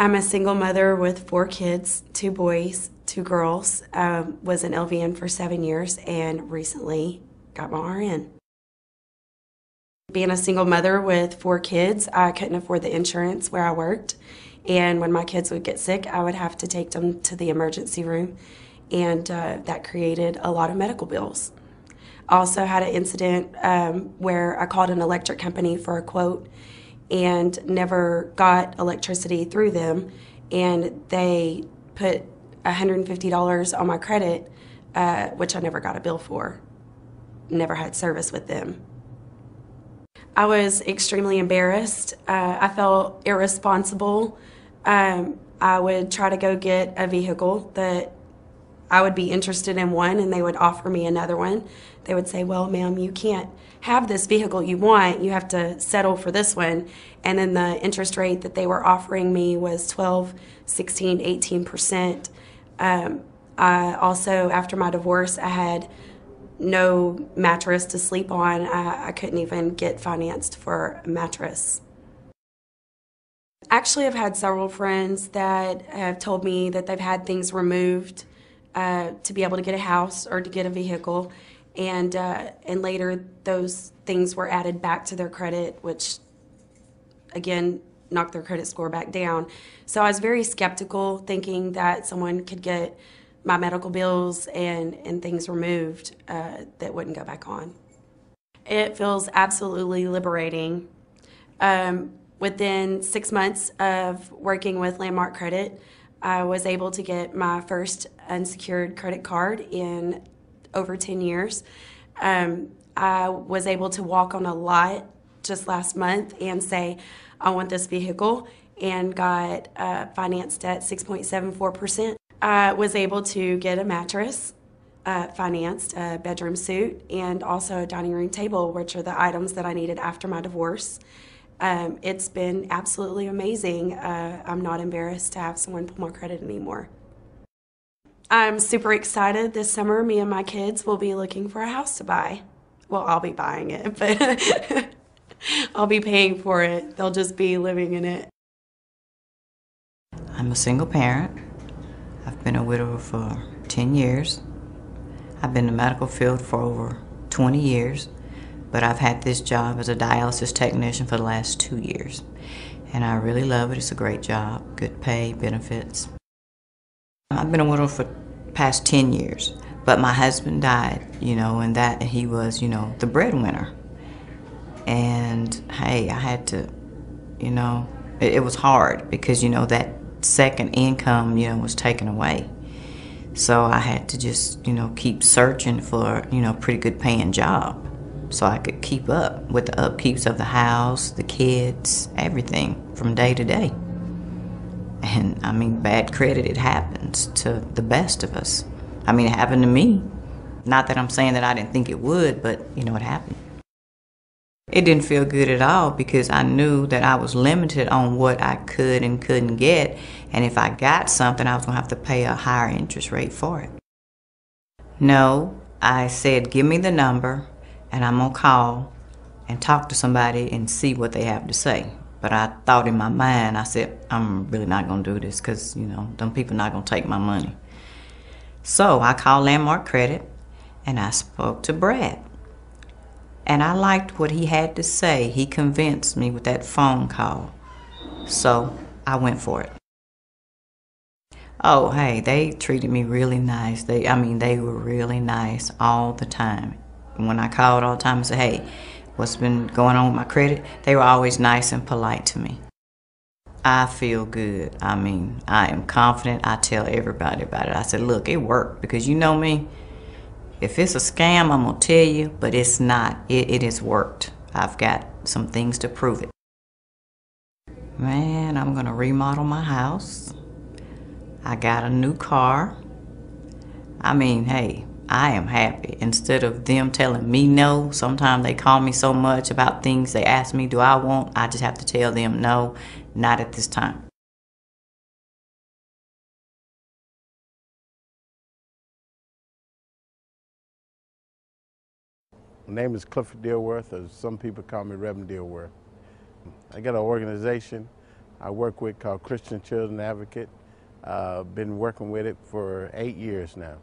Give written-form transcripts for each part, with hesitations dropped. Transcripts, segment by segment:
I'm a single mother with 4 kids, 2 boys, 2 girls. Was an LVN for 7 years and recently got my RN. Being a single mother with 4 kids, I couldn't afford the insurance where I worked. And when my kids would get sick, I would have to take them to the emergency room. And that created a lot of medical bills. I also had an incident where I called an electric company for a quote and never got electricity through them, and they put $150 on my credit, which I never got a bill for. Never had service with them. I was extremely embarrassed. I felt irresponsible. I would try to go get a vehicle that I would be interested in one, and they would offer me another one. They would say, well, ma'am, you can't have this vehicle you want. You have to settle for this one. And then the interest rate that they were offering me was 12, 16, 18%. I also, after my divorce, I had no mattress to sleep on. I couldn't even get financed for a mattress. Actually, I've had several friends that have told me that they've had things removed to be able to get a house or to get a vehicle, and later those things were added back to their credit, which again knocked their credit score back down. So I was very skeptical, thinking that someone could get my medical bills and things removed that wouldn't go back on. It feels absolutely liberating. Within 6 months of working with Landmark Credit, I was able to get my first unsecured credit card in over 10 years. I was able to walk on a lot just last month and say, I want this vehicle, and got financed at 6.74%. I was able to get a mattress financed, a bedroom suite, and also a dining room table, which are the items that I needed after my divorce. It's been absolutely amazing. I'm not embarrassed to have someone pull my credit anymore. I'm super excited. This summer, me and my kids will be looking for a house to buy. Well, I'll be buying it, but I'll be paying for it. They'll just be living in it. I'm a single parent. I've been a widower for 10 years. I've been in the medical field for over 20 years. But I've had this job as a dialysis technician for the last 2 years. And I really love it. It's a great job, good pay, benefits. I've been a widow for the past 10 years. But my husband died, and that he was, the breadwinner. And hey, I had to, it was hard because, that second income, was taken away. So I had to just, keep searching for, a pretty good paying job, so I could keep up with the upkeeps of the house, the kids, everything from day to day. And bad credit, it happens to the best of us. It happened to me. Not that I'm saying that I didn't think it would, but it happened. It didn't feel good at all because I knew that I was limited on what I could and couldn't get. And if I got something, I was gonna have to pay a higher interest rate for it. No, I said, give me the number, and I'm gonna call and talk to somebody and see what they have to say. But I thought in my mind, I said, I'm really not gonna do this because, them people not gonna take my money. So I called Landmark Credit and I spoke to Brad. And I liked what he had to say. He convinced me with that phone call. So I went for it. Oh, hey, they treated me really nice. They were really nice all the time. When I called all the time and said, hey, what's been going on with my credit? They were always nice and polite to me. I feel good. I am confident. I tell everybody about it. I said, look, it worked because you know me. If it's a scam, I'm going to tell you, but it's not. It has worked. I've got some things to prove it. Man, I'm going to remodel my house. I got a new car. Hey, I am happy. Instead of them telling me no, sometimes they call me so much about things they ask me, do I want? I just have to tell them no, not at this time. My name is Clifford Dilworth, or some people call me Reverend Dilworth. I got an organization I work with called Christian Children Advocate. Been working with it for 8 years now.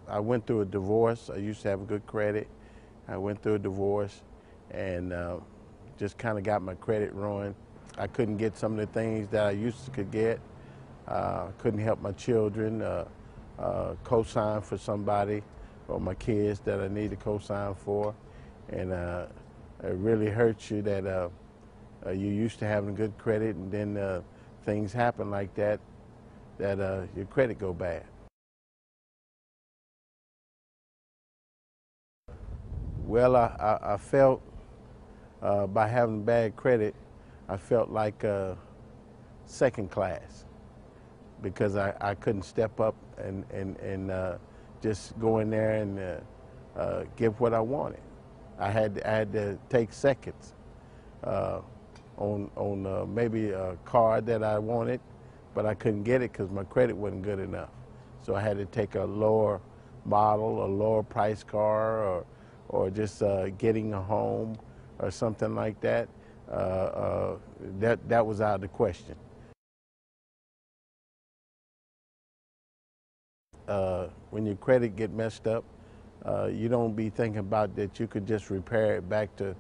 I went through a divorce. I used to have good credit. I went through a divorce and just kind of got my credit ruined. I couldn't get some of the things that I used to could get. Couldn't help my children, co-sign for somebody or my kids that I need to co-sign for. And it really hurts you that you're used to having good credit and then things happen like that, that your credit go bad. Well, I felt by having bad credit, I felt like second class because I couldn't step up and just go in there and give what I wanted. I had to take seconds on maybe a car that I wanted, but I couldn't get it because my credit wasn't good enough. So I had to take a lower model, a lower price car, or just getting a home or something like that. That was out of the question. When your credit get messed up, you don't be thinking about that you could just repair it back to